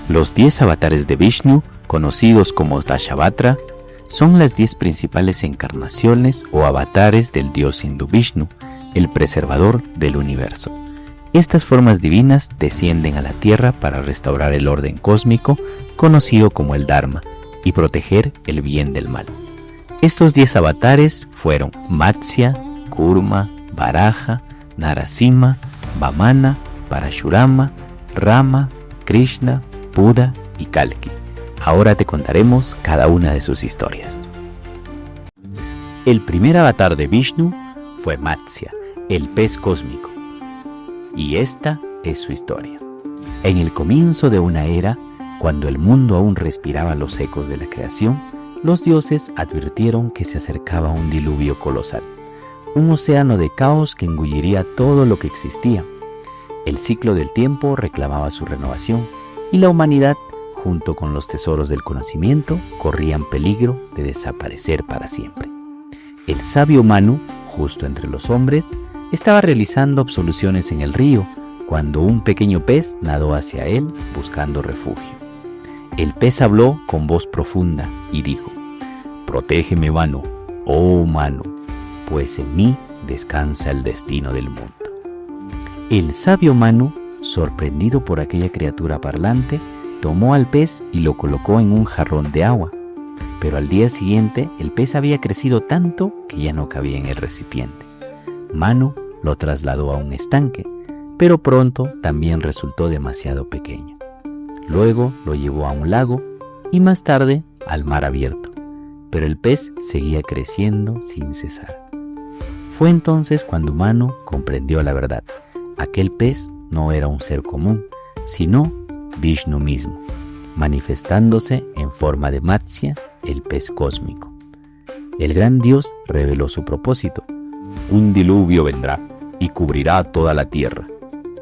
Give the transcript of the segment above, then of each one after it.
Los 10 avatares de Vishnu, conocidos como Dashavatra, son las 10 principales encarnaciones o avatares del dios hindú Vishnu, el preservador del universo. Estas formas divinas descienden a la tierra para restaurar el orden cósmico, conocido como el Dharma, y proteger el bien del mal. Estos 10 avatares fueron Matsya, Kurma, Varaha, Narasimha, Vamana, Parashurama, Rama, Krishna, Buda y Kalki. Ahora te contaremos cada una de sus historias. El primer avatar de Vishnu fue Matsya, el pez cósmico. Y esta es su historia. En el comienzo de una era, cuando el mundo aún respiraba los ecos de la creación, los dioses advirtieron que se acercaba un diluvio colosal, un océano de caos que engulliría todo lo que existía. El ciclo del tiempo reclamaba su renovación y la humanidad, junto con los tesoros del conocimiento, corrían peligro de desaparecer para siempre. El sabio Manu, justo entre los hombres, estaba realizando absoluciones en el río cuando un pequeño pez nadó hacia él buscando refugio. El pez habló con voz profunda y dijo: «Protégeme, Manu, oh Manu, pues en mí descansa el destino del mundo». El sabio Manu, sorprendido por aquella criatura parlante, tomó al pez y lo colocó en un jarrón de agua. Pero al día siguiente el pez había crecido tanto que ya no cabía en el recipiente. Manu lo trasladó a un estanque, pero pronto también resultó demasiado pequeño. Luego lo llevó a un lago y más tarde al mar abierto, pero el pez seguía creciendo sin cesar. Fue entonces cuando Manu comprendió la verdad. Aquel pez no era un ser común, sino Vishnu mismo, manifestándose en forma de Matsya, el pez cósmico. El gran dios reveló su propósito: un diluvio vendrá y cubrirá toda la tierra.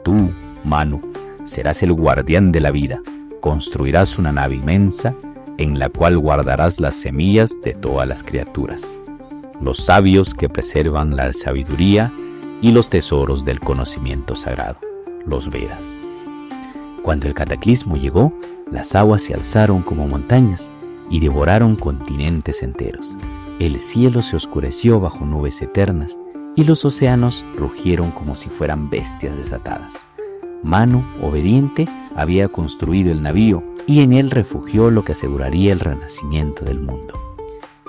Tú, Manu, serás el guardián de la vida. Construirás una nave inmensa en la cual guardarás las semillas de todas las criaturas, los sabios que preservan la sabiduría y los tesoros del conocimiento sagrado, los Vedas. Cuando el cataclismo llegó, las aguas se alzaron como montañas y devoraron continentes enteros. El cielo se oscureció bajo nubes eternas y los océanos rugieron como si fueran bestias desatadas. Manu, obediente, había construido el navío y en él refugió lo que aseguraría el renacimiento del mundo.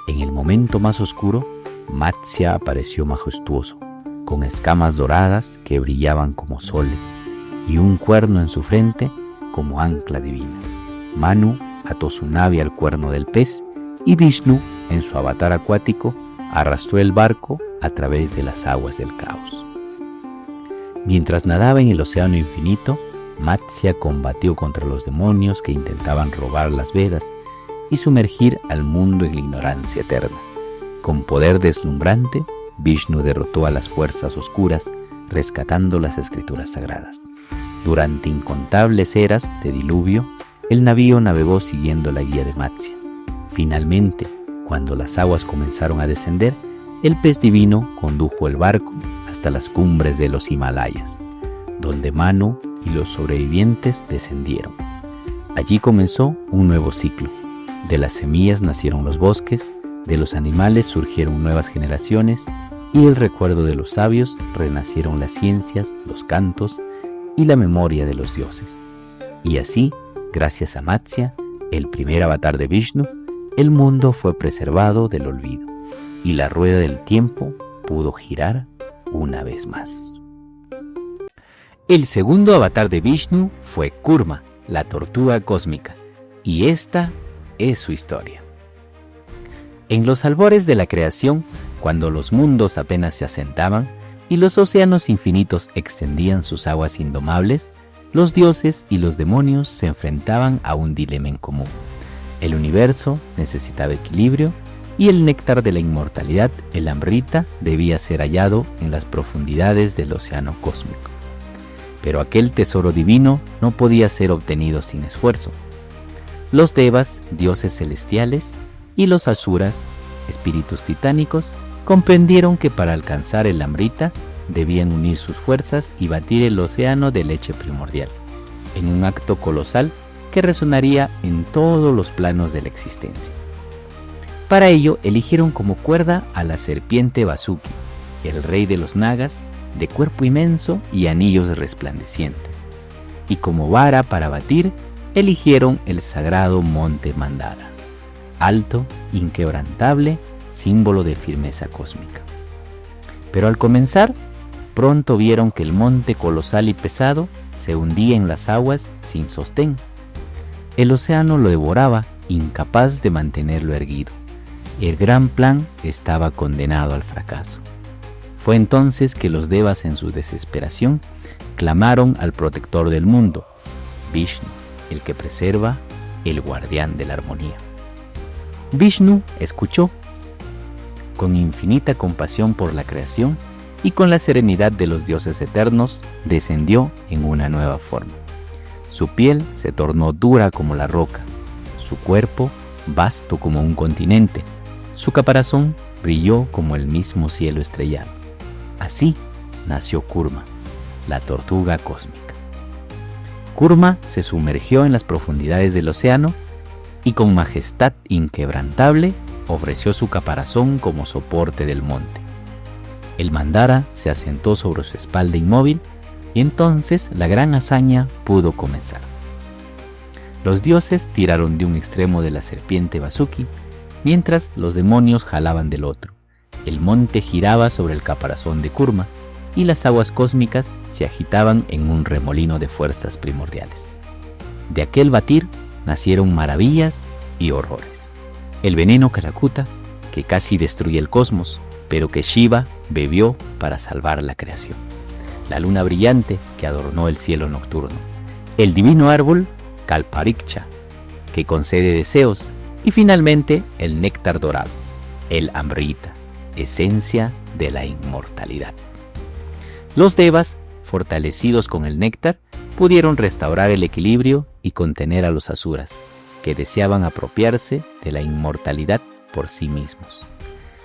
En el momento más oscuro, Matsya apareció majestuoso, con escamas doradas que brillaban como soles y un cuerno en su frente como ancla divina. Manu ató su nave al cuerno del pez y Vishnu, en su avatar acuático, arrastró el barco a través de las aguas del caos. Mientras nadaba en el océano infinito, Matsya combatió contra los demonios que intentaban robar las Vedas y sumergir al mundo en la ignorancia eterna. Con poder deslumbrante, Vishnu derrotó a las fuerzas oscuras, rescatando las escrituras sagradas. Durante incontables eras de diluvio, el navío navegó siguiendo la guía de Matsya. Finalmente, cuando las aguas comenzaron a descender, el pez divino condujo el barco hasta las cumbres de los Himalayas, donde Manu y los sobrevivientes descendieron. Allí comenzó un nuevo ciclo. De las semillas nacieron los bosques, de los animales surgieron nuevas generaciones y del recuerdo de los sabios renacieron las ciencias, los cantos y la memoria de los dioses. Y así, gracias a Matsya, el primer avatar de Vishnu, el mundo fue preservado del olvido y la rueda del tiempo pudo girar una vez más. El segundo avatar de Vishnu fue Kurma, la tortuga cósmica, y esta es su historia. En los albores de la creación, cuando los mundos apenas se asentaban y los océanos infinitos extendían sus aguas indomables, los dioses y los demonios se enfrentaban a un dilema en común. El universo necesitaba equilibrio y el néctar de la inmortalidad, el Amrita, debía ser hallado en las profundidades del océano cósmico. Pero aquel tesoro divino no podía ser obtenido sin esfuerzo. Los Devas, dioses celestiales, y los Asuras, espíritus titánicos, comprendieron que para alcanzar el Amrita debían unir sus fuerzas y batir el océano de leche primordial, en un acto colosal que resonaría en todos los planos de la existencia. Para ello eligieron como cuerda a la serpiente Vasuki, el rey de los nagas, de cuerpo inmenso y anillos resplandecientes, y como vara para batir eligieron el sagrado monte Mandara, alto, inquebrantable, símbolo de firmeza cósmica. Pero al comenzar, pronto vieron que el monte colosal y pesado se hundía en las aguas sin sostén. El océano lo devoraba, incapaz de mantenerlo erguido. El gran plan estaba condenado al fracaso. Fue entonces que los devas, en su desesperación, clamaron al protector del mundo, Vishnu, el que preserva, el guardián de la armonía. Vishnu escuchó. Con infinita compasión por la creación y con la serenidad de los dioses eternos, descendió en una nueva forma. Su piel se tornó dura como la roca, su cuerpo vasto como un continente, su caparazón brilló como el mismo cielo estrellado. Así nació Kurma, la tortuga cósmica. Kurma se sumergió en las profundidades del océano y con majestad inquebrantable ofreció su caparazón como soporte del monte. El Mandara se asentó sobre su espalda inmóvil y entonces la gran hazaña pudo comenzar. Los dioses tiraron de un extremo de la serpiente Vasuki, mientras los demonios jalaban del otro. El monte giraba sobre el caparazón de Kurma y las aguas cósmicas se agitaban en un remolino de fuerzas primordiales. De aquel batir nacieron maravillas y horrores. El veneno Kalakuta, que casi destruye el cosmos, pero que Shiva bebió para salvar la creación. La luna brillante que adornó el cielo nocturno. El divino árbol Kalpariksha, que concede deseos. Y finalmente el néctar dorado, el Amrita, esencia de la inmortalidad. Los devas, fortalecidos con el néctar, pudieron restaurar el equilibrio y contener a los asuras, que deseaban apropiarse de la inmortalidad por sí mismos.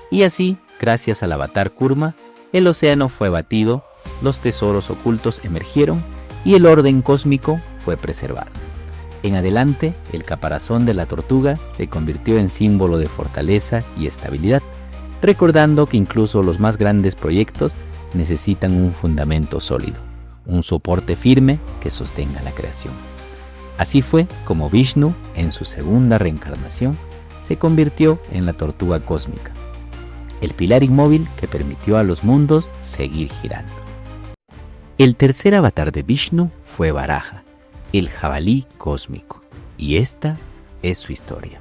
Y así, gracias al avatar Kurma, el océano fue batido, los tesoros ocultos emergieron y el orden cósmico fue preservado. En adelante, el caparazón de la tortuga se convirtió en símbolo de fortaleza y estabilidad, recordando que incluso los más grandes proyectos necesitan un fundamento sólido, un soporte firme que sostenga la creación. Así fue como Vishnu, en su segunda reencarnación, se convirtió en la tortuga cósmica, el pilar inmóvil que permitió a los mundos seguir girando. El tercer avatar de Vishnu fue Varaha, el jabalí cósmico, y esta es su historia.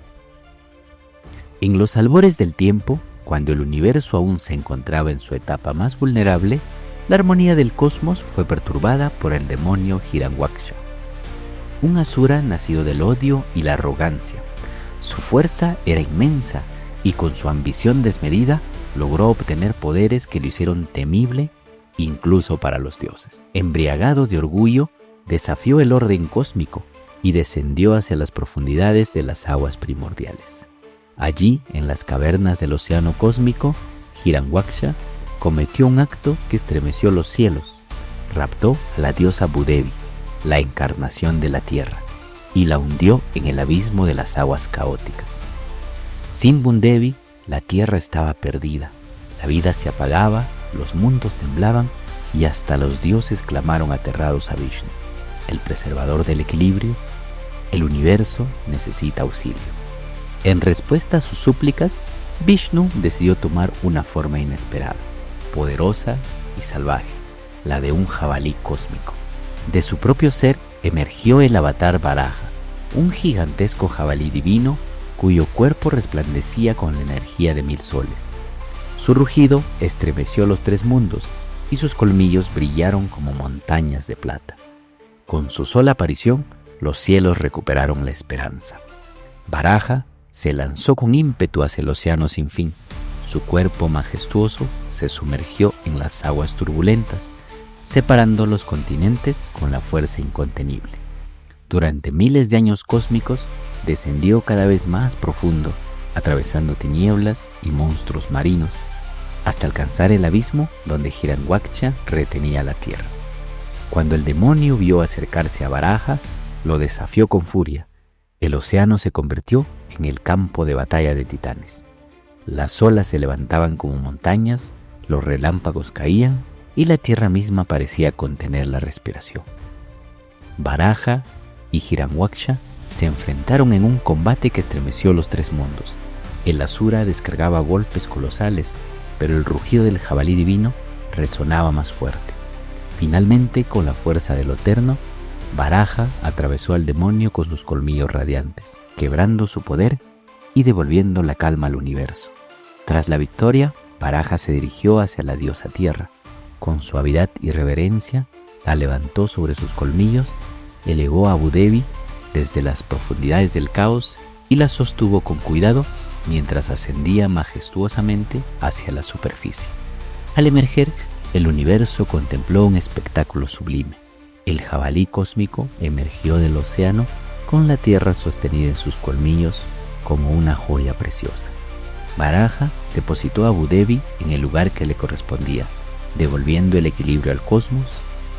En los albores del tiempo, cuando el universo aún se encontraba en su etapa más vulnerable, la armonía del cosmos fue perturbada por el demonio Hiranyaksha, un asura nacido del odio y la arrogancia. Su fuerza era inmensa y con su ambición desmedida logró obtener poderes que lo hicieron temible incluso para los dioses. Embriagado de orgullo, desafió el orden cósmico y descendió hacia las profundidades de las aguas primordiales. Allí, en las cavernas del océano cósmico, Hiranyaksha cometió un acto que estremeció los cielos. Raptó a la diosa Bhudevi, la encarnación de la tierra, y la hundió en el abismo de las aguas caóticas. Sin Bhudevi, la tierra estaba perdida, la vida se apagaba, los mundos temblaban y hasta los dioses clamaron aterrados a Vishnu, el preservador del equilibrio. El universo necesita auxilio. En respuesta a sus súplicas, Vishnu decidió tomar una forma inesperada, poderosa y salvaje, la de un jabalí cósmico. De su propio ser emergió el avatar Varaha, un gigantesco jabalí divino cuyo cuerpo resplandecía con la energía de 1000 soles. Su rugido estremeció los 3 mundos y sus colmillos brillaron como montañas de plata. Con su sola aparición, los cielos recuperaron la esperanza. Varaha se lanzó con ímpetu hacia el océano sin fin. Su cuerpo majestuoso se sumergió en las aguas turbulentas, separando los continentes con la fuerza incontenible. Durante miles de años cósmicos, descendió cada vez más profundo, atravesando tinieblas y monstruos marinos, hasta alcanzar el abismo donde Hiranyaksha retenía la tierra. Cuando el demonio vio acercarse a Varaha, lo desafió con furia. El océano se convirtió en el campo de batalla de titanes. Las olas se levantaban como montañas, los relámpagos caían y la tierra misma parecía contener la respiración. Varaha y Hiranyaksha se enfrentaron en un combate que estremeció los tres mundos. El Asura descargaba golpes colosales, pero el rugido del jabalí divino resonaba más fuerte. Finalmente, con la fuerza de lo eterno, Varaha atravesó al demonio con sus colmillos radiantes, quebrando su poder y devolviendo la calma al universo. Tras la victoria, Varaha se dirigió hacia la diosa tierra. Con suavidad y reverencia, la levantó sobre sus colmillos, elevó a Bhudevi desde las profundidades del caos y la sostuvo con cuidado mientras ascendía majestuosamente hacia la superficie. Al emerger, el universo contempló un espectáculo sublime. El jabalí cósmico emergió del océano con la tierra sostenida en sus colmillos como una joya preciosa. Varaha depositó a Bhudevi en el lugar que le correspondía, devolviendo el equilibrio al cosmos.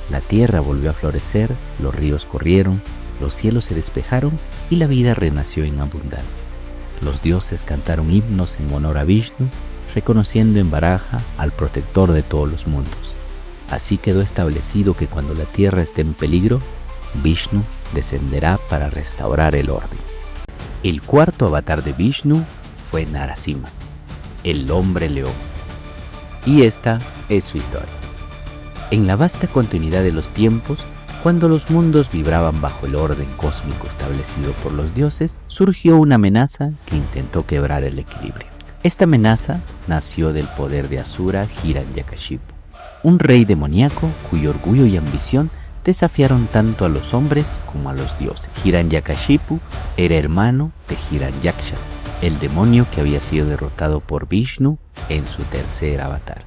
La tierra volvió a florecer, los ríos corrieron, los cielos se despejaron y la vida renació en abundancia. Los dioses cantaron himnos en honor a Vishnu, reconociendo en Varaha al protector de todos los mundos. Así quedó establecido que cuando la tierra esté en peligro, Vishnu descenderá para restaurar el orden. El cuarto avatar de Vishnu fue Narasimha, el hombre león. Y esta es su historia. En la vasta continuidad de los tiempos, cuando los mundos vibraban bajo el orden cósmico establecido por los dioses, surgió una amenaza que intentó quebrar el equilibrio. Esta amenaza nació del poder de Asura Hiranyakashipu, un rey demoníaco cuyo orgullo y ambición desafiaron tanto a los hombres como a los dioses. Hiranyakashipu era hermano de Hiranyaksha, el demonio que había sido derrotado por Vishnu en su tercer avatar,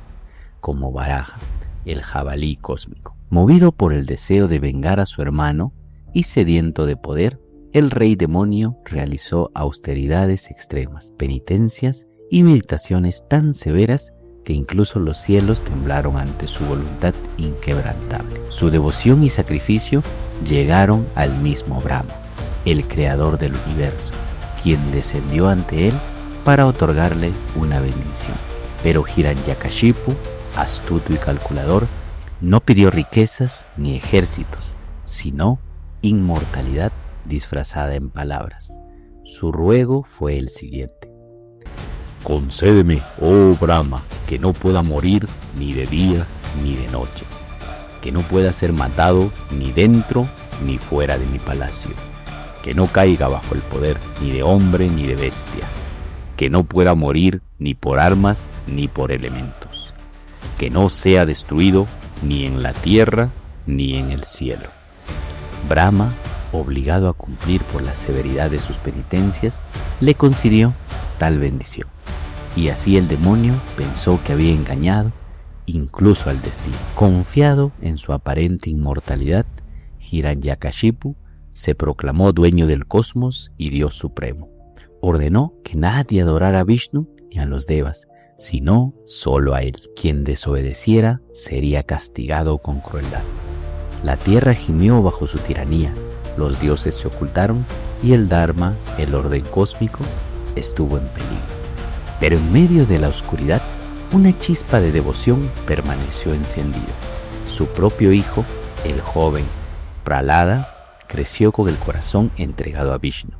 como Varaha, el jabalí cósmico. Movido por el deseo de vengar a su hermano y sediento de poder, el rey demonio realizó austeridades extremas, penitencias y meditaciones tan severas que incluso los cielos temblaron ante su voluntad inquebrantable. Su devoción y sacrificio llegaron al mismo Brahma, el creador del universo, quien descendió ante él para otorgarle una bendición. Pero Hiranyakashipu, astuto y calculador, no pidió riquezas ni ejércitos, sino inmortalidad disfrazada en palabras. Su ruego fue el siguiente: concédeme, oh Brahma, que no pueda morir ni de día ni de noche, que no pueda ser matado ni dentro ni fuera de mi palacio, que no caiga bajo el poder ni de hombre ni de bestia, que no pueda morir ni por armas ni por elementos, que no sea destruido ni en la tierra ni en el cielo. Brahma, obligado a cumplir por la severidad de sus penitencias, le concedió tal bendición. Y así el demonio pensó que había engañado incluso al destino. Confiado en su aparente inmortalidad, Hiranyakashipu se proclamó dueño del cosmos y Dios supremo. Ordenó que nadie adorara a Vishnu ni a los devas, sino solo a él. Quien desobedeciera sería castigado con crueldad. La tierra gimió bajo su tiranía, los dioses se ocultaron y el Dharma, el orden cósmico, estuvo en peligro. Pero en medio de la oscuridad, una chispa de devoción permaneció encendida. Su propio hijo, el joven Prahlada, creció con el corazón entregado a Vishnu.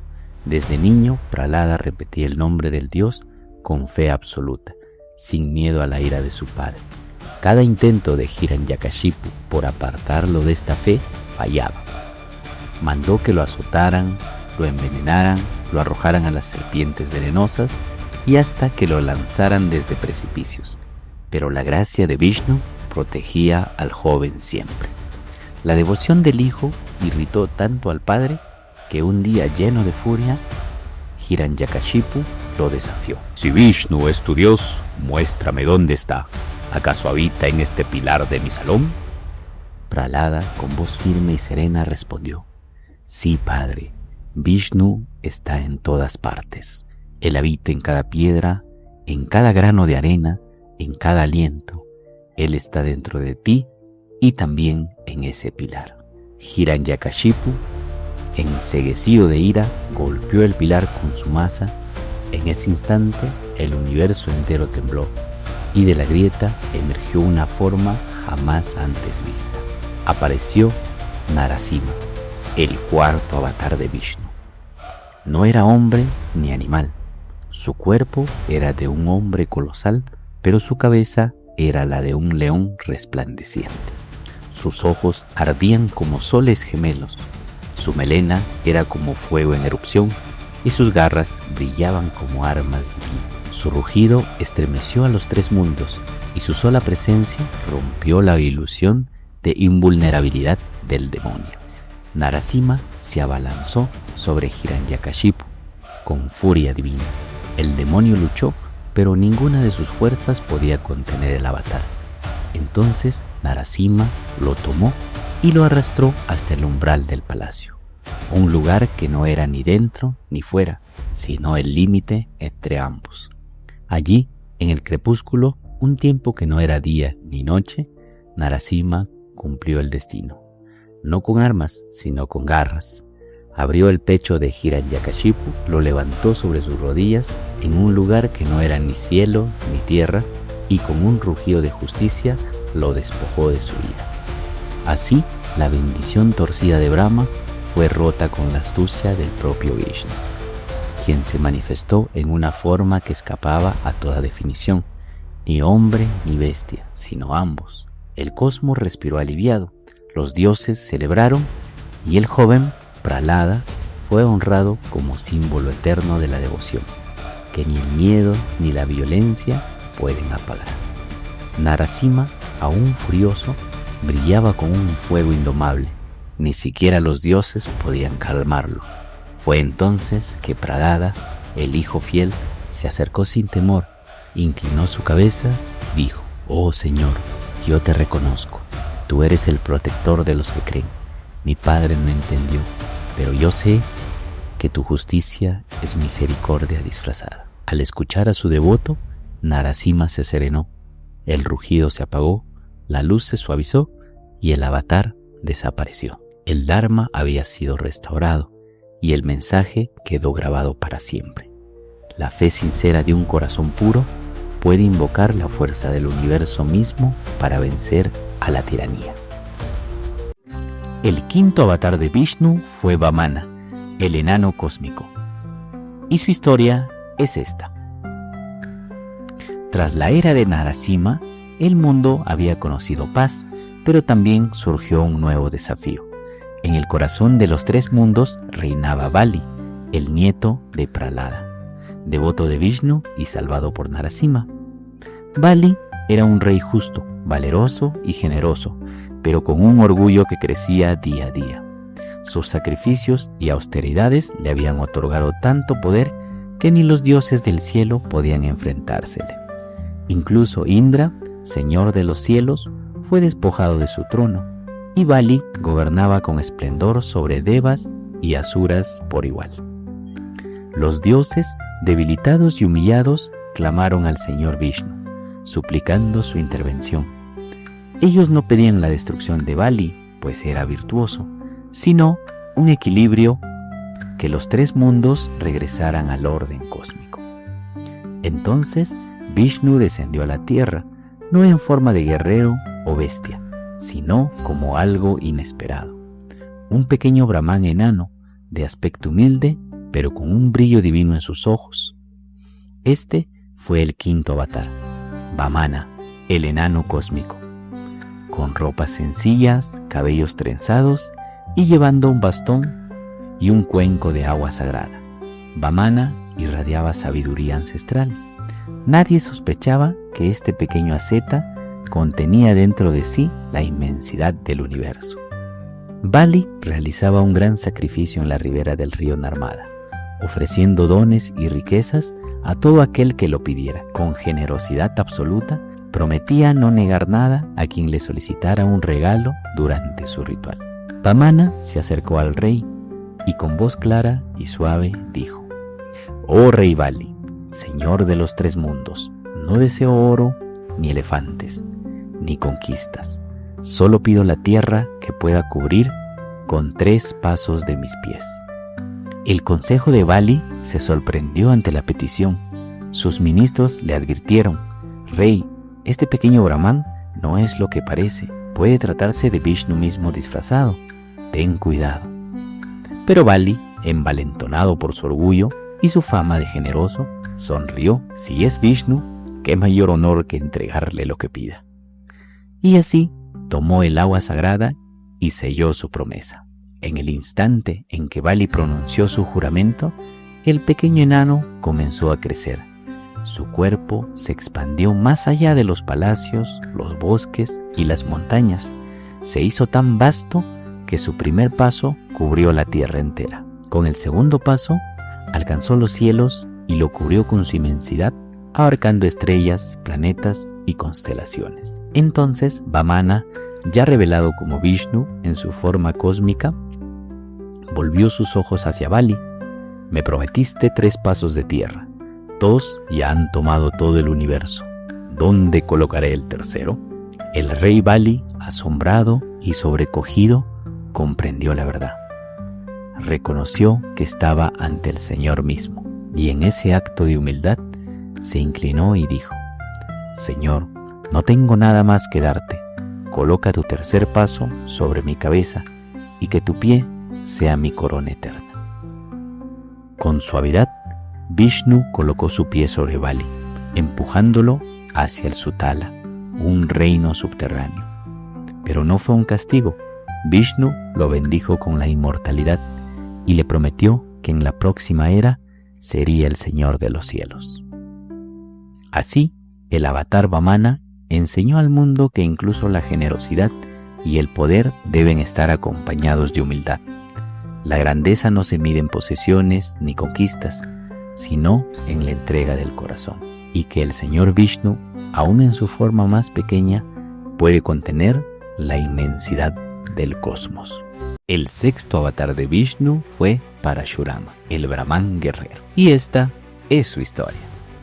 Desde niño, Prahlada repetía el nombre del Dios con fe absoluta, sin miedo a la ira de su padre. Cada intento de Hiranyakashipu por apartarlo de esta fe fallaba. Mandó que lo azotaran, lo envenenaran, lo arrojaran a las serpientes venenosas y hasta que lo lanzaran desde precipicios. Pero la gracia de Vishnu protegía al joven siempre. La devoción del hijo irritó tanto al padre que un día, lleno de furia, Hiranyakashipu lo desafió. Si Vishnu es tu Dios, muéstrame dónde está. ¿Acaso habita en este pilar de mi salón? Prahlada, con voz firme y serena, respondió: sí, padre, Vishnu está en todas partes. Él habita en cada piedra, en cada grano de arena, en cada aliento. Él está dentro de ti y también en ese pilar. Hiranyakashipu Enceguecido de ira, golpeó el pilar con su maza. En ese instante, el universo entero tembló y de la grieta emergió una forma jamás antes vista. Apareció Narasimha, el cuarto avatar de Vishnu. No era hombre ni animal. Su cuerpo era de un hombre colosal, pero su cabeza era la de un león resplandeciente. Sus ojos ardían como soles gemelos. Su melena era como fuego en erupción y sus garras brillaban como armas divinas. Su rugido estremeció a los tres mundos y su sola presencia rompió la ilusión de invulnerabilidad del demonio. Narasimha se abalanzó sobre Hiranyakashipu con furia divina. El demonio luchó, pero ninguna de sus fuerzas podía contener el avatar. Entonces Narasimha lo tomó y lo arrastró hasta el umbral del palacio, un lugar que no era ni dentro ni fuera, sino el límite entre ambos. Allí, en el crepúsculo, un tiempo que no era día ni noche, Narasimha cumplió el destino, no con armas, sino con garras. Abrió el pecho de Hiranyakashipu, lo levantó sobre sus rodillas en un lugar que no era ni cielo ni tierra, y con un rugido de justicia lo despojó de su ira. Así, la bendición torcida de Brahma fue rota con la astucia del propio Vishnu, quien se manifestó en una forma que escapaba a toda definición, ni hombre ni bestia, sino ambos. El cosmos respiró aliviado, los dioses celebraron y el joven Prahlada fue honrado como símbolo eterno de la devoción, que ni el miedo ni la violencia pueden apagar. Narasimha, aún furioso, brillaba con un fuego indomable. Ni siquiera los dioses podían calmarlo. Fue entonces que Prahlada, el hijo fiel, se acercó sin temor, inclinó su cabeza y dijo: «Oh Señor, yo te reconozco. Tú eres el protector de los que creen. Mi padre no entendió, pero yo sé que tu justicia es misericordia disfrazada». Al escuchar a su devoto, Narasimha se serenó, el rugido se apagó, la luz se suavizó y el avatar desapareció. El Dharma había sido restaurado y el mensaje quedó grabado para siempre. La fe sincera de un corazón puro puede invocar la fuerza del universo mismo para vencer a la tiranía. El quinto avatar de Vishnu fue Vamana, el enano cósmico. Y su historia es esta. Tras la era de Narasimha, el mundo había conocido paz, pero también surgió un nuevo desafío. En el corazón de los tres mundos reinaba Bali, el nieto de Prahlada, devoto de Vishnu y salvado por Narasimha. Bali era un rey justo, valeroso y generoso, pero con un orgullo que crecía día a día. Sus sacrificios y austeridades le habían otorgado tanto poder que ni los dioses del cielo podían enfrentársele. Incluso Indra, señor de los cielos, fue despojado de su trono, y Bali gobernaba con esplendor sobre devas y asuras por igual. Los dioses, debilitados y humillados, clamaron al señor Vishnu, suplicando su intervención. Ellos no pedían la destrucción de Bali, pues era virtuoso, sino un equilibrio, que los tres mundos regresaran al orden cósmico. Entonces Vishnu descendió a la tierra, no en forma de guerrero o bestia, sino como algo inesperado. Un pequeño brahmán enano, de aspecto humilde, pero con un brillo divino en sus ojos. Este fue el quinto avatar, Vamana, el enano cósmico, con ropas sencillas, cabellos trenzados y llevando un bastón y un cuenco de agua sagrada. Vamana irradiaba sabiduría ancestral. Nadie sospechaba que este pequeño asceta contenía dentro de sí la inmensidad del universo. Bali realizaba un gran sacrificio en la ribera del río Narmada, ofreciendo dones y riquezas a todo aquel que lo pidiera. Con generosidad absoluta, prometía no negar nada a quien le solicitara un regalo durante su ritual. Vamana se acercó al rey y con voz clara y suave dijo: «Oh rey Bali, señor de los tres mundos, no deseo oro, ni elefantes, ni conquistas. Solo pido la tierra que pueda cubrir con 3 pasos de mis pies. El consejo de Bali se sorprendió ante la petición. Sus ministros le advirtieron: Rey, este pequeño Brahman no es lo que parece. Puede tratarse de Vishnu mismo disfrazado. Ten cuidado. Pero Bali, envalentonado por su orgullo y su fama de generoso, sonrió. Si es Vishnu, qué mayor honor que entregarle lo que pida. Y así tomó el agua sagrada y selló su promesa. En el instante en que Bali pronunció su juramento, el pequeño enano comenzó a crecer. Su cuerpo se expandió más allá de los palacios, los bosques y las montañas. Se hizo tan vasto que su primer paso cubrió la tierra entera. Con el segundo paso, alcanzó los cielos y lo cubrió con su inmensidad, abarcando estrellas, planetas y constelaciones. Entonces, Vamana, ya revelado como Vishnu en su forma cósmica, volvió sus ojos hacia Bali. Me prometiste 3 pasos de tierra. 2 ya han tomado todo el universo. ¿Dónde colocaré el tercero? El rey Bali, asombrado y sobrecogido, comprendió la verdad. Reconoció que estaba ante el Señor mismo, y en ese acto de humildad se inclinó y dijo: Señor, no tengo nada más que darte. Coloca tu tercer paso sobre mi cabeza y que tu pie sea mi corona eterna. Con suavidad, Vishnu colocó su pie sobre Bali, empujándolo hacia el Sutala, un reino subterráneo. Pero no fue un castigo. Vishnu lo bendijo con la inmortalidad y le prometió que en la próxima era sería el Señor de los cielos. Así, el avatar Vamana enseñó al mundo que incluso la generosidad y el poder deben estar acompañados de humildad. La grandeza no se mide en posesiones ni conquistas, sino en la entrega del corazón, y que el Señor Vishnu, aun en su forma más pequeña, puede contener la inmensidad del cosmos. El sexto avatar de Vishnu fue Parashurama, el Brahman guerrero. Y esta es su historia.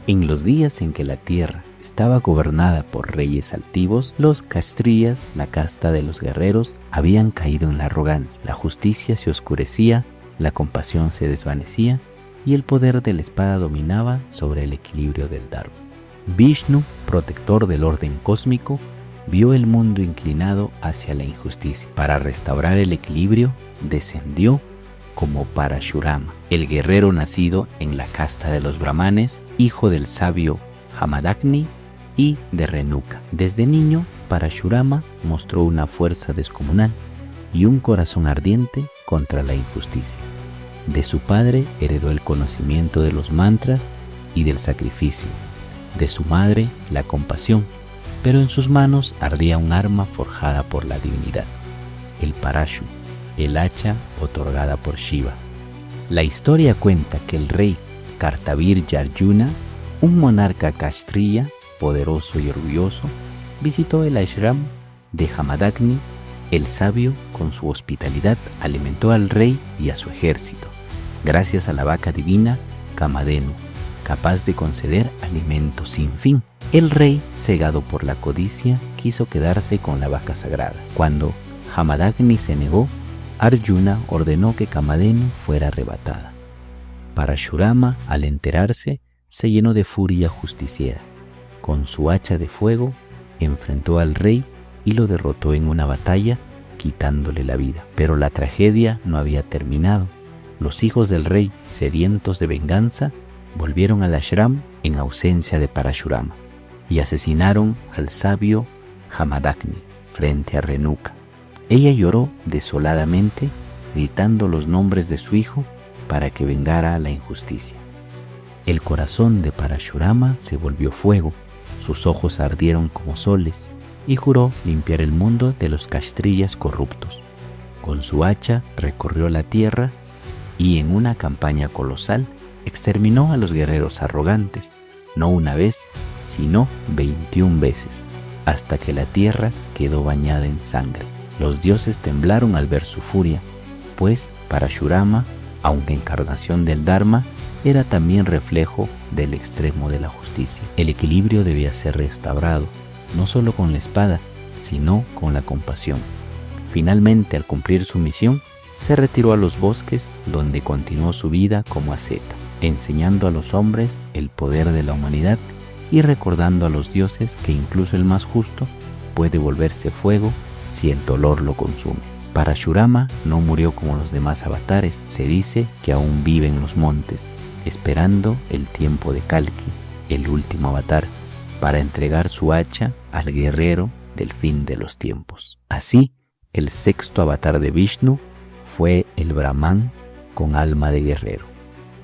En los días en que la tierra estaba gobernada por reyes altivos, los Kshatriyas, la casta de los guerreros, habían caído en la arrogancia. La justicia se oscurecía, la compasión se desvanecía y el poder de la espada dominaba sobre el equilibrio del Dharma. Vishnu, protector del orden cósmico, vio el mundo inclinado hacia la injusticia. Para restaurar el equilibrio, descendió como Parashurama, el guerrero nacido en la casta de los brahmanes, hijo del sabio Jamadagni y de Renuka. Desde niño, Parashurama mostró una fuerza descomunal y un corazón ardiente contra la injusticia. De su padre heredó el conocimiento de los mantras y del sacrificio. De su madre, la compasión, pero en sus manos ardía un arma forjada por la divinidad, el Parashu, el hacha otorgada por Shiva. La historia cuenta que el rey Kartavirya Arjuna, un monarca kshatriya poderoso y orgulloso, visitó el ashram de Jamadagni. El sabio, con su hospitalidad, alimentó al rey y a su ejército, gracias a la vaca divina Kamadhenu, capaz de conceder alimento sin fin. El rey, cegado por la codicia, quiso quedarse con la vaca sagrada. Cuando Jamadagni se negó, Arjuna ordenó que Kamadhenu fuera arrebatada. Parashurama, al enterarse, se llenó de furia justiciera. Con su hacha de fuego, enfrentó al rey y lo derrotó en una batalla, quitándole la vida. Pero la tragedia no había terminado. Los hijos del rey, sedientos de venganza, volvieron al ashram en ausencia de Parashurama y asesinaron al sabio Jamadagni frente a Renuka. Ella lloró desoladamente, gritando los nombres de su hijo para que vengara la injusticia. El corazón de Parashurama se volvió fuego, sus ojos ardieron como soles y juró limpiar el mundo de los kshatriyas corruptos. Con su hacha recorrió la tierra y en una campaña colosal exterminó a los guerreros arrogantes, no una vez, sino 21 veces, hasta que la tierra quedó bañada en sangre. Los dioses temblaron al ver su furia, pues Parashurama, aunque encarnación del Dharma, era también reflejo del extremo de la justicia. El equilibrio debía ser restaurado, no solo con la espada, sino con la compasión. Finalmente, al cumplir su misión, se retiró a los bosques donde continuó su vida como asceta, enseñando a los hombres el poder de la humanidad y recordando a los dioses que incluso el más justo puede volverse fuego si el dolor lo consume. Parashurama no murió como los demás avatares, se dice que aún vive en los montes, esperando el tiempo de Kalki, el último avatar, para entregar su hacha al guerrero del fin de los tiempos. Así, el sexto avatar de Vishnu fue el Brahman con alma de guerrero,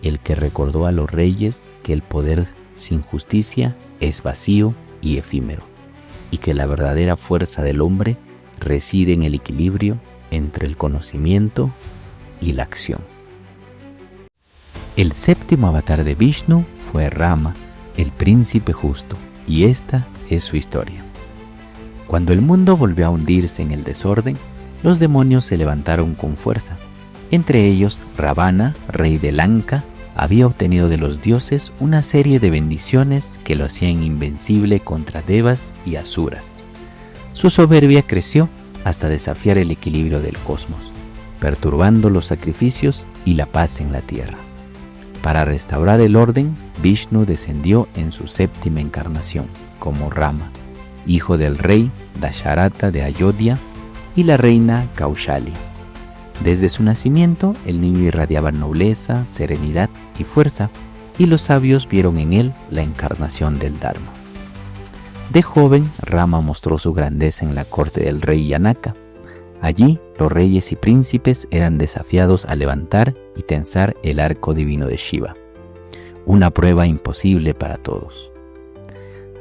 el que recordó a los reyes que el poder sin justicia es vacío y efímero, y que la verdadera fuerza del hombre reside en el equilibrio entre el conocimiento y la acción. El séptimo avatar de Vishnu fue Rama, el príncipe justo, y esta es su historia. Cuando el mundo volvió a hundirse en el desorden, los demonios se levantaron con fuerza. Entre ellos, Ravana, rey de Lanka, había obtenido de los dioses una serie de bendiciones que lo hacían invencible contra devas y asuras. Su soberbia creció hasta desafiar el equilibrio del cosmos, perturbando los sacrificios y la paz en la tierra. Para restaurar el orden, Vishnu descendió en su séptima encarnación, como Rama, hijo del rey Dasharatha de Ayodhya y la reina Kaushalya. Desde su nacimiento, el niño irradiaba nobleza, serenidad y fuerza, y los sabios vieron en él la encarnación del Dharma. De joven, Rama mostró su grandeza en la corte del rey Yanaka. Allí, los reyes y príncipes eran desafiados a levantar y tensar el arco divino de Shiva, una prueba imposible para todos.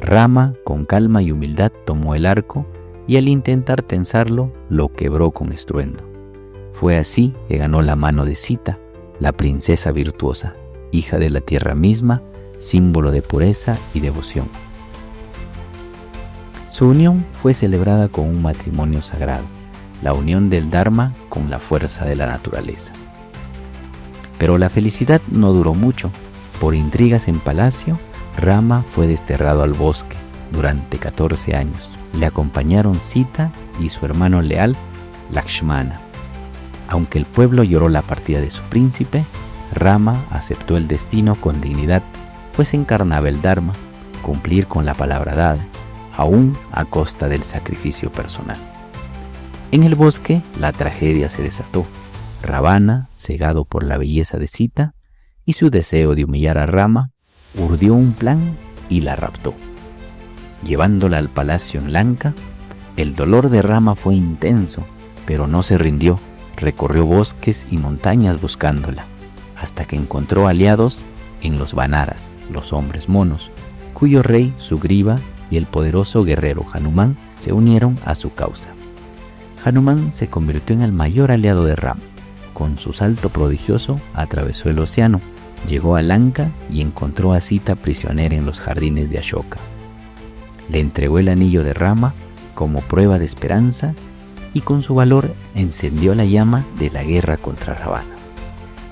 Rama, con calma y humildad, tomó el arco y al intentar tensarlo, lo quebró con estruendo. Fue así que ganó la mano de Sita, la princesa virtuosa, hija de la tierra misma, símbolo de pureza y devoción. Su unión fue celebrada con un matrimonio sagrado, la unión del Dharma con la fuerza de la naturaleza. Pero la felicidad no duró mucho. Por intrigas en palacio, Rama fue desterrado al bosque durante 14 años. Le acompañaron Sita y su hermano leal, Lakshmana. Aunque el pueblo lloró la partida de su príncipe, Rama aceptó el destino con dignidad, pues encarnaba el Dharma, cumplir con la palabra dada, aún a costa del sacrificio personal. En el bosque, la tragedia se desató. Ravana, cegado por la belleza de Sita y su deseo de humillar a Rama, urdió un plan y la raptó. Llevándola al palacio en Lanka, el dolor de Rama fue intenso, pero no se rindió. Recorrió bosques y montañas buscándola, hasta que encontró aliados en los Vanaras, los hombres monos, cuyo rey Sugriva y el poderoso guerrero Hanuman se unieron a su causa. Hanuman se convirtió en el mayor aliado de Rama. Con su salto prodigioso atravesó el océano, llegó a Lanka y encontró a Sita prisionera en los jardines de Ashoka. Le entregó el anillo de Rama como prueba de esperanza y con su valor encendió la llama de la guerra contra Ravana.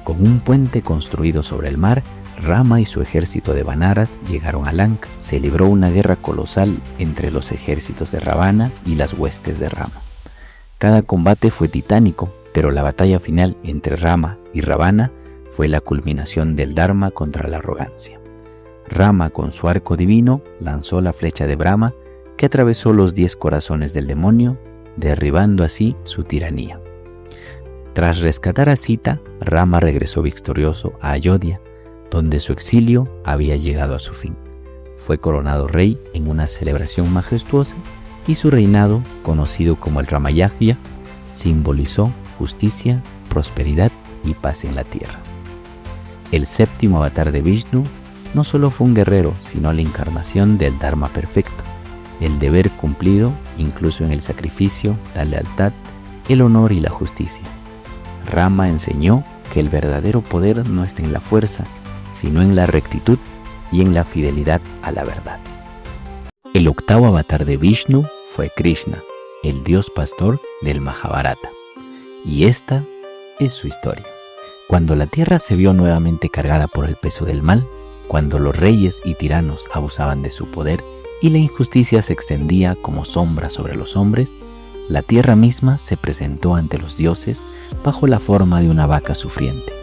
Con un puente construido sobre el mar, Rama y su ejército de Vanaras llegaron a Lanka. Se libró una guerra colosal entre los ejércitos de Ravana y las huestes de Rama. Cada combate fue titánico, pero la batalla final entre Rama y Ravana fue la culminación del Dharma contra la arrogancia. Rama, con su arco divino, lanzó la flecha de Brahma que atravesó los 10 corazones del demonio, derribando así su tiranía. Tras rescatar a Sita, Rama regresó victorioso a Ayodhya, donde su exilio había llegado a su fin. Fue coronado rey en una celebración majestuosa y su reinado, conocido como el Ramayagya, simbolizó justicia, prosperidad y paz en la tierra. El séptimo avatar de Vishnu no solo fue un guerrero, sino la encarnación del Dharma perfecto, el deber cumplido incluso en el sacrificio, la lealtad, el honor y la justicia. Rama enseñó que el verdadero poder no está en la fuerza, sino en la rectitud y en la fidelidad a la verdad. El octavo avatar de Vishnu fue Krishna, el dios pastor del Mahabharata. Y esta es su historia. Cuando la tierra se vio nuevamente cargada por el peso del mal, cuando los reyes y tiranos abusaban de su poder y la injusticia se extendía como sombra sobre los hombres, la tierra misma se presentó ante los dioses bajo la forma de una vaca sufriente.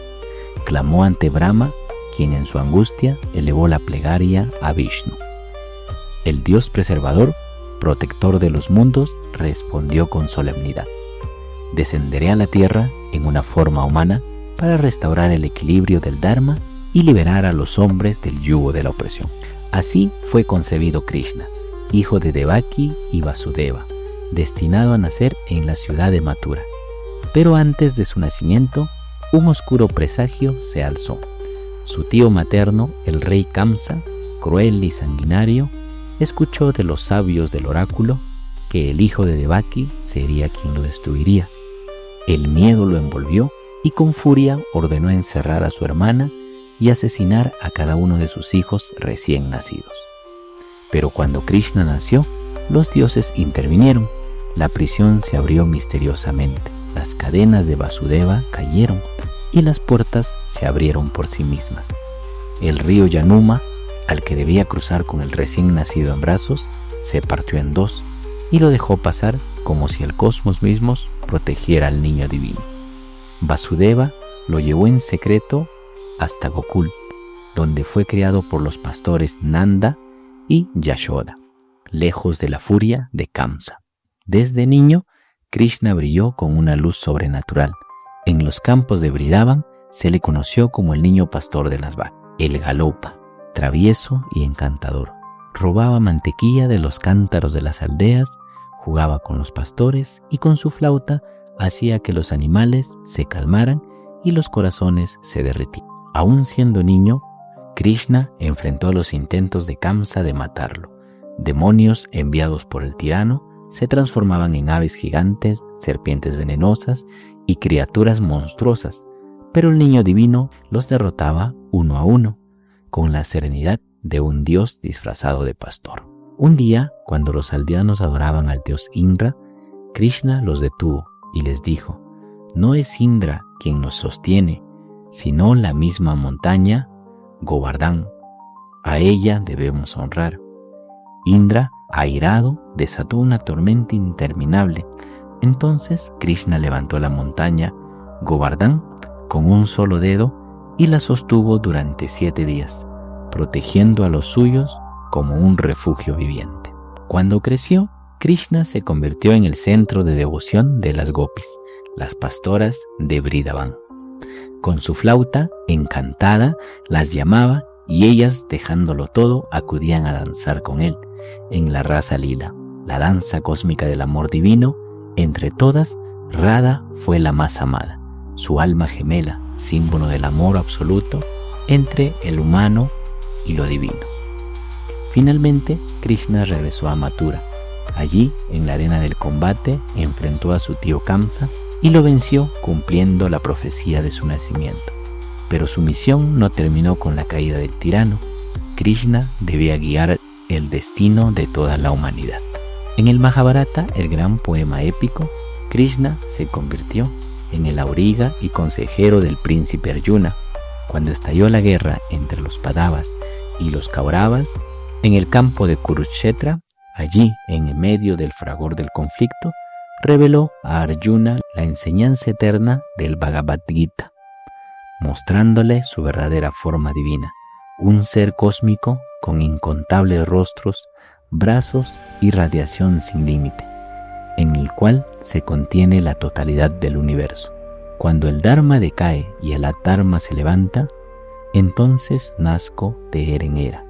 Clamó ante Brahma, quien en su angustia elevó la plegaria a Vishnu. El dios preservador, protector de los mundos, respondió con solemnidad: descenderé a la tierra en una forma humana para restaurar el equilibrio del Dharma y liberar a los hombres del yugo de la opresión. Así fue concebido Krishna, hijo de Devaki y Vasudeva, destinado a nacer en la ciudad de Mathura. Pero antes de su nacimiento, un oscuro presagio se alzó. Su tío materno, el rey Kamsa, cruel y sanguinario, escuchó de los sabios del oráculo que el hijo de Devaki sería quien lo destruiría. El miedo lo envolvió y con furia ordenó encerrar a su hermana y asesinar a cada uno de sus hijos recién nacidos. Pero cuando Krishna nació, los dioses intervinieron. La prisión se abrió misteriosamente, las cadenas de Vasudeva cayeron y las puertas se abrieron por sí mismas. El río Yanuma, al que debía cruzar con el recién nacido en brazos, se partió en dos y lo dejó pasar como si el cosmos mismo protegiera al niño divino. Vasudeva lo llevó en secreto hasta Gokul, donde fue criado por los pastores Nanda y Yashoda, lejos de la furia de Kamsa. Desde niño, Krishna brilló con una luz sobrenatural. En los campos de Vrindavan se le conoció como el niño pastor de las vacas. Él galopa, travieso y encantador. Robaba mantequilla de los cántaros de las aldeas, jugaba con los pastores y con su flauta hacía que los animales se calmaran y los corazones se derretían. Aún siendo niño, Krishna enfrentó los intentos de Kamsa de matarlo. Demonios enviados por el tirano se transformaban en aves gigantes, serpientes venenosas y criaturas monstruosas, pero el niño divino los derrotaba uno a uno, con la serenidad de un dios disfrazado de pastor. Un día, cuando los aldeanos adoraban al dios Indra, Krishna los detuvo y les dijo: no es Indra quien nos sostiene, sino la misma montaña Govardhan. A ella debemos honrar. Indra, airado, desató una tormenta interminable. Entonces Krishna levantó la montaña Govardhan con un solo dedo y la sostuvo durante 7 días, protegiendo a los suyos como un refugio viviente. Cuando creció, Krishna se convirtió en el centro de devoción de las gopis, las pastoras de Vrindavan. Con su flauta, encantada, las llamaba y ellas, dejándolo todo, acudían a danzar con él en la Rasa Lila, la danza cósmica del amor divino. Entre todas, Radha fue la más amada, su alma gemela, símbolo del amor absoluto entre el humano y lo divino. Finalmente, Krishna regresó a Mathura. Allí, en la arena del combate, enfrentó a su tío Kamsa y lo venció, cumpliendo la profecía de su nacimiento. Pero su misión no terminó con la caída del tirano. Krishna debía guiar el destino de toda la humanidad. En el Mahabharata, el gran poema épico, Krishna se convirtió en el auriga y consejero del príncipe Arjuna. Cuando estalló la guerra entre los Pandavas y los Kauravas, en el campo de Kurukshetra, allí, en medio del fragor del conflicto, reveló a Arjuna la enseñanza eterna del Bhagavad Gita, mostrándole su verdadera forma divina, un ser cósmico con incontables rostros, brazos y radiación sin límite, en el cual se contiene la totalidad del universo. Cuando el Dharma decae y el Adharma se levanta, entonces nazco de era en era,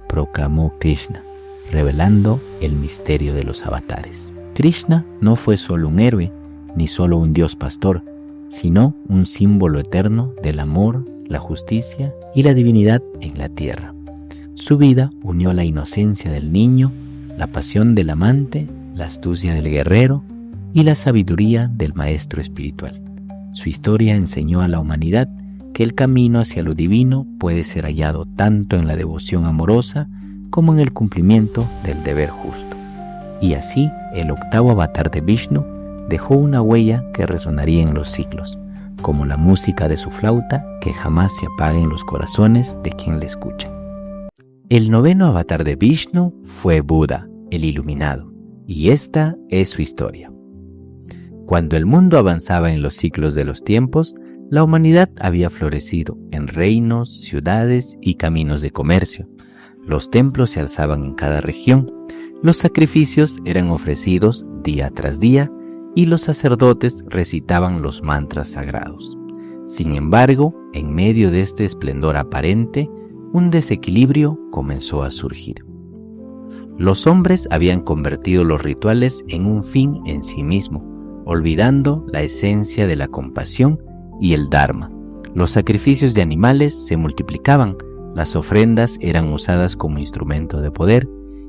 proclamó Krishna, revelando el misterio de los avatares. Krishna no fue solo un héroe, ni solo un dios pastor, sino un símbolo eterno del amor, la justicia y la divinidad en la tierra. Su vida unió la inocencia del niño, la pasión del amante, la astucia del guerrero y la sabiduría del maestro espiritual. Su historia enseñó a la humanidad que el camino hacia lo divino puede ser hallado tanto en la devoción amorosa como en el cumplimiento del deber justo. Y así, el octavo avatar de Vishnu dejó una huella que resonaría en los siglos, como la música de su flauta que jamás se apaga en los corazones de quien le escucha. El noveno avatar de Vishnu fue Buda, el iluminado, y esta es su historia. Cuando el mundo avanzaba en los ciclos de los tiempos, la humanidad había florecido en reinos, ciudades y caminos de comercio. Los templos se alzaban en cada región, los sacrificios eran ofrecidos día tras día y los sacerdotes recitaban los mantras sagrados. Sin embargo, en medio de este esplendor aparente, un desequilibrio comenzó a surgir. Los hombres habían convertido los rituales en un fin en sí mismo, olvidando la esencia de la compasión y el Dharma. Los sacrificios de animales se multiplicaban, las ofrendas eran usadas como instrumento de poder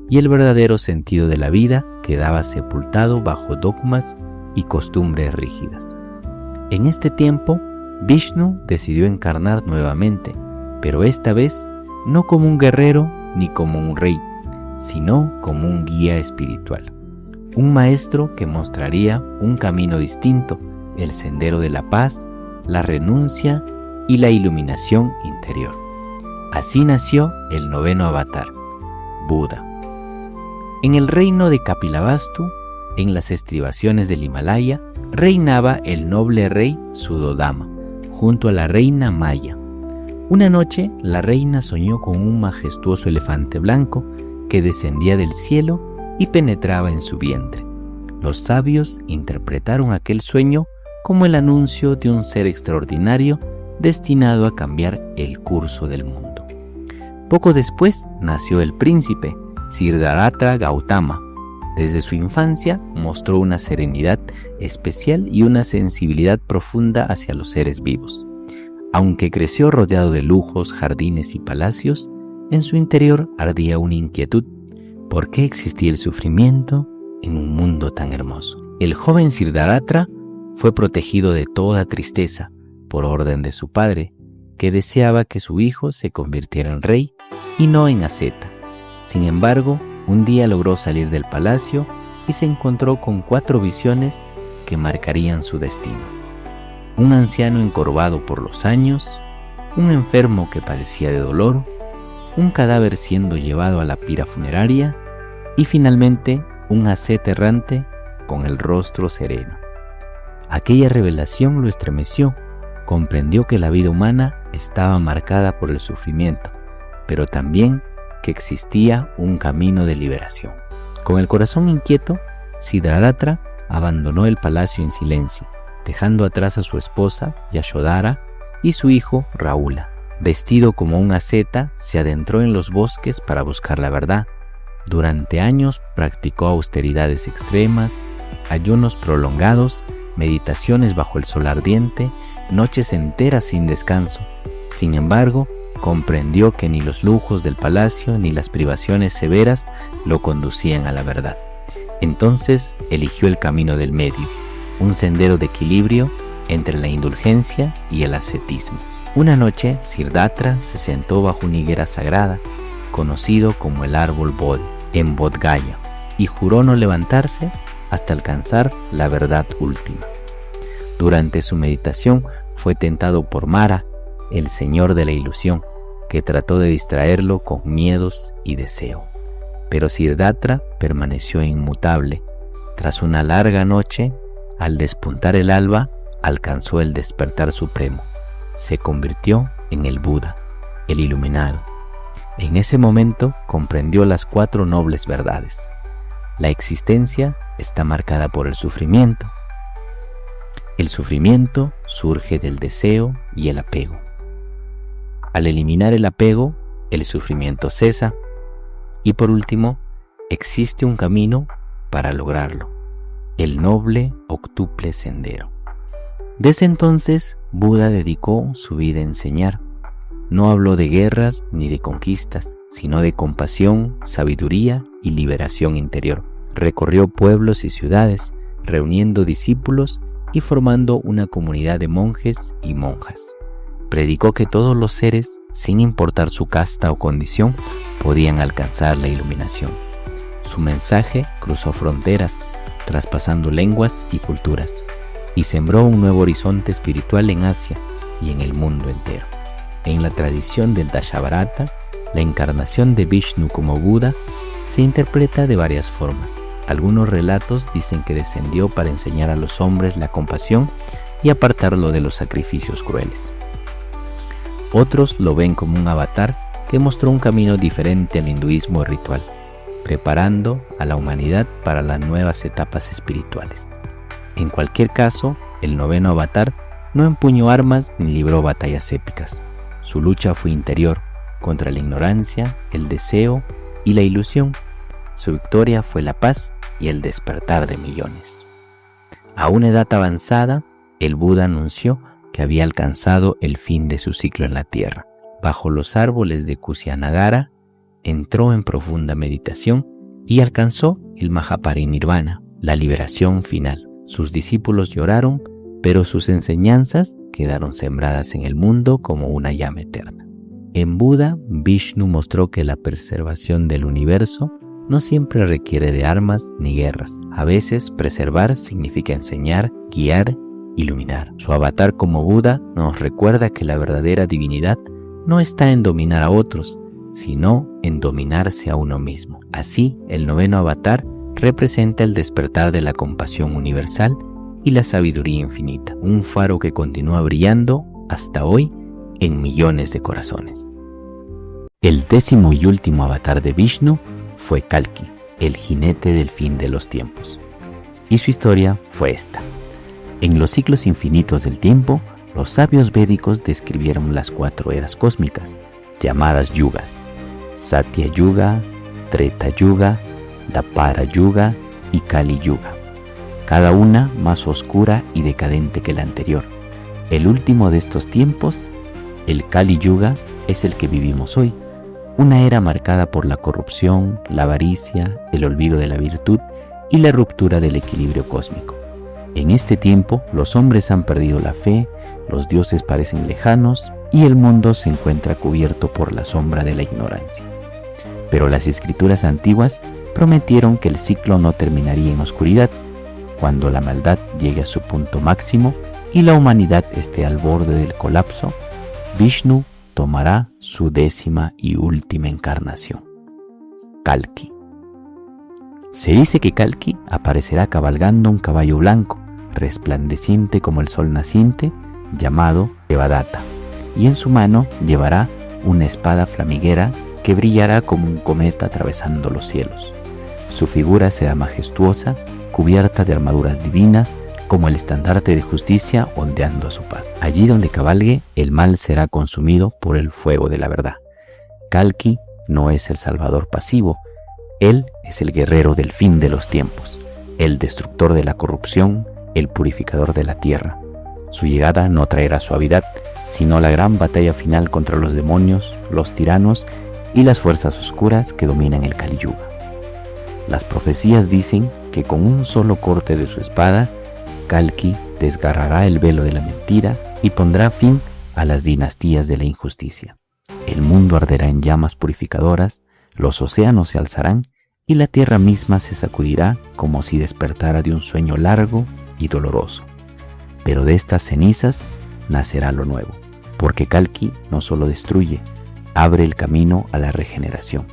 y el verdadero sentido de la vida quedaba sepultado bajo dogmas y costumbres rígidas. En este tiempo, Vishnu decidió encarnar nuevamente, pero esta vez no como un guerrero ni como un rey, sino como un guía espiritual, un maestro que mostraría un camino distinto, el sendero de la paz, la renuncia y la iluminación interior. Así nació el noveno avatar, Buda. En el reino de Kapilavastu, en las estribaciones del Himalaya, reinaba el noble rey Suddhodama, junto a la reina Maya. Una noche, la reina soñó con un majestuoso elefante blanco que descendía del cielo y penetraba en su vientre. Los sabios interpretaron aquel sueño como el anuncio de un ser extraordinario destinado a cambiar el curso del mundo. Poco después nació el príncipe Siddhartha Gautama. Desde su infancia mostró una serenidad especial y una sensibilidad profunda hacia los seres vivos. Aunque creció rodeado de lujos, jardines y palacios, en su interior ardía una inquietud. ¿Por qué existía el sufrimiento en un mundo tan hermoso? El joven Siddhartha fue protegido de toda tristeza por orden de su padre, que deseaba que su hijo se convirtiera en rey y no en asceta. Sin embargo, un día logró salir del palacio y se encontró con 4 visiones que marcarían su destino. Un anciano encorvado por los años, un enfermo que padecía de dolor, un cadáver siendo llevado a la pira funeraria y finalmente un asceta errante con el rostro sereno. Aquella revelación lo estremeció, comprendió que la vida humana estaba marcada por el sufrimiento, pero también que existía un camino de liberación. Con el corazón inquieto, Siddhartha abandonó el palacio en silencio, dejando atrás a su esposa Yashodhara y su hijo Rahula. Vestido como un asceta, se adentró en los bosques para buscar la verdad. Durante años practicó austeridades extremas, ayunos prolongados, meditaciones bajo el sol ardiente, noches enteras sin descanso. Sin embargo, comprendió que ni los lujos del palacio ni las privaciones severas lo conducían a la verdad. Entonces eligió el camino del medio, un sendero de equilibrio entre la indulgencia y el ascetismo. Una noche, Siddhartha se sentó bajo una higuera sagrada, conocido como el árbol Bodhi, en Bodh Gaya, y juró no levantarse hasta alcanzar la verdad última. Durante su meditación fue tentado por Mara, el señor de la ilusión, que trató de distraerlo con miedos y deseo. Pero Siddhartha permaneció inmutable. Tras una larga noche, al despuntar el alba, alcanzó el despertar supremo. Se convirtió en el Buda, el iluminado. En ese momento comprendió las 4 nobles verdades. La existencia está marcada por el sufrimiento. El sufrimiento surge del deseo y el apego. Al eliminar el apego, el sufrimiento cesa. Y por último, existe un camino para lograrlo, el noble octuple sendero. Desde entonces, Buda dedicó su vida a enseñar. No habló de guerras ni de conquistas, sino de compasión, sabiduría y liberación interior. Recorrió pueblos y ciudades, reuniendo discípulos y formando una comunidad de monjes y monjas. Predicó que todos los seres, sin importar su casta o condición, podían alcanzar la iluminación. Su mensaje cruzó fronteras, traspasando lenguas y culturas, y sembró un nuevo horizonte espiritual en Asia y en el mundo entero. En la tradición del Dashavarata, la encarnación de Vishnu como Buda se interpreta de varias formas. Algunos relatos dicen que descendió para enseñar a los hombres la compasión y apartarlo de los sacrificios crueles. Otros lo ven como un avatar que mostró un camino diferente al hinduismo ritual, preparando a la humanidad para las nuevas etapas espirituales. En cualquier caso, el noveno avatar no empuñó armas ni libró batallas épicas. Su lucha fue interior, contra la ignorancia, el deseo y la ilusión. Su victoria fue la paz y el despertar de millones. A una edad avanzada, el Buda anunció que había alcanzado el fin de su ciclo en la tierra. Bajo los árboles de Kusyanagara, entró en profunda meditación y alcanzó el Mahaparinirvana, la liberación final. Sus discípulos lloraron, pero sus enseñanzas quedaron sembradas en el mundo como una llama eterna. En Buda, Vishnu mostró que la preservación del universo no siempre requiere de armas ni guerras. A veces, preservar significa enseñar, guiar, iluminar. Su avatar como Buda nos recuerda que la verdadera divinidad no está en dominar a otros, sino en dominarse a uno mismo. Así, el noveno avatar representa el despertar de la compasión universal y la sabiduría infinita, un faro que continúa brillando hasta hoy en millones de corazones. El 10º y último avatar de Vishnu fue Kalki, el jinete del fin de los tiempos. Y su historia fue esta. En los ciclos infinitos del tiempo, los sabios védicos describieron las 4 eras cósmicas, llamadas yugas: Satya Yuga, Treta Yuga, Dwapara Yuga y Kali Yuga, cada una más oscura y decadente que la anterior. El último de estos tiempos, el Kali Yuga, es el que vivimos hoy, una era marcada por la corrupción, la avaricia, el olvido de la virtud y la ruptura del equilibrio cósmico. En este tiempo, los hombres han perdido la fe, los dioses parecen lejanos y el mundo se encuentra cubierto por la sombra de la ignorancia. Pero las escrituras antiguas prometieron que el ciclo no terminaría en oscuridad. Cuando la maldad llegue a su punto máximo y la humanidad esté al borde del colapso, Vishnu tomará su 10ª y última encarnación, Kalki. Se dice que Kalki aparecerá cabalgando un caballo blanco, resplandeciente como el sol naciente, llamado Devadatta, y en su mano llevará una espada flamígera que brillará como un cometa atravesando los cielos. Su figura será majestuosa, cubierta de armaduras divinas, como el estandarte de justicia ondeando a su paz. Allí donde cabalgue, el mal será consumido por el fuego de la verdad. Kalki no es el salvador pasivo, él es el guerrero del fin de los tiempos, el destructor de la corrupción, el purificador de la tierra. Su llegada no traerá suavidad, sino la gran batalla final contra los demonios, los tiranos y las fuerzas oscuras que dominan el Kali Yuga. Las profecías dicen que con un solo corte de su espada, Kalki desgarrará el velo de la mentira y pondrá fin a las dinastías de la injusticia. El mundo arderá en llamas purificadoras, los océanos se alzarán y la tierra misma se sacudirá como si despertara de un sueño largo y doloroso. Pero de estas cenizas nacerá lo nuevo, porque Kalki no solo destruye, abre el camino a la regeneración.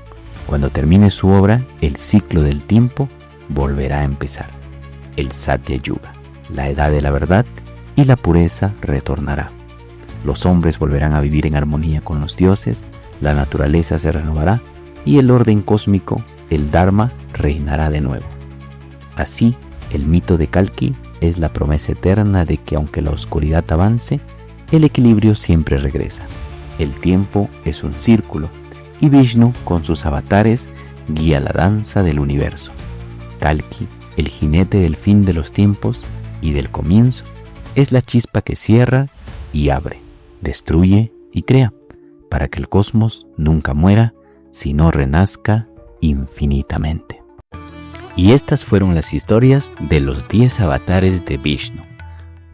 Cuando termine su obra, el ciclo del tiempo volverá a empezar. El Satya Yuga, la edad de la verdad y la pureza, retornará. Los hombres volverán a vivir en armonía con los dioses, la naturaleza se renovará y el orden cósmico, el Dharma, reinará de nuevo. Así, el mito de Kalki es la promesa eterna de que aunque la oscuridad avance, el equilibrio siempre regresa. El tiempo es un círculo y Vishnu, con sus avatares, guía la danza del universo. Kalki, el jinete del fin de los tiempos y del comienzo, es la chispa que cierra y abre, destruye y crea, para que el cosmos nunca muera, sino renazca infinitamente. Y estas fueron las historias de los 10 avatares de Vishnu.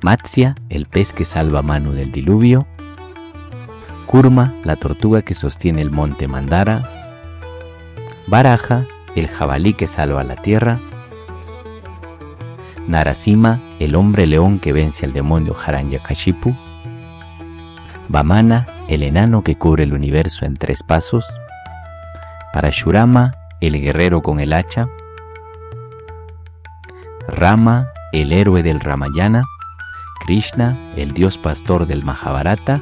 Matsya, el pez que salva a Manu del diluvio; Kurma, la tortuga que sostiene el monte Mandara; Varaha, el jabalí que salva la tierra; Narasimha, el hombre león que vence al demonio Hiranyakashipu; Vamana, el enano que cubre el universo en 3 pasos; Parashurama, el guerrero con el hacha; Rama, el héroe del Ramayana, Krishna, el dios pastor del Mahabharata,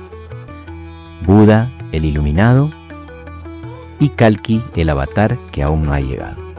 Buda, el iluminado, y Kalki, el avatar que aún no ha llegado.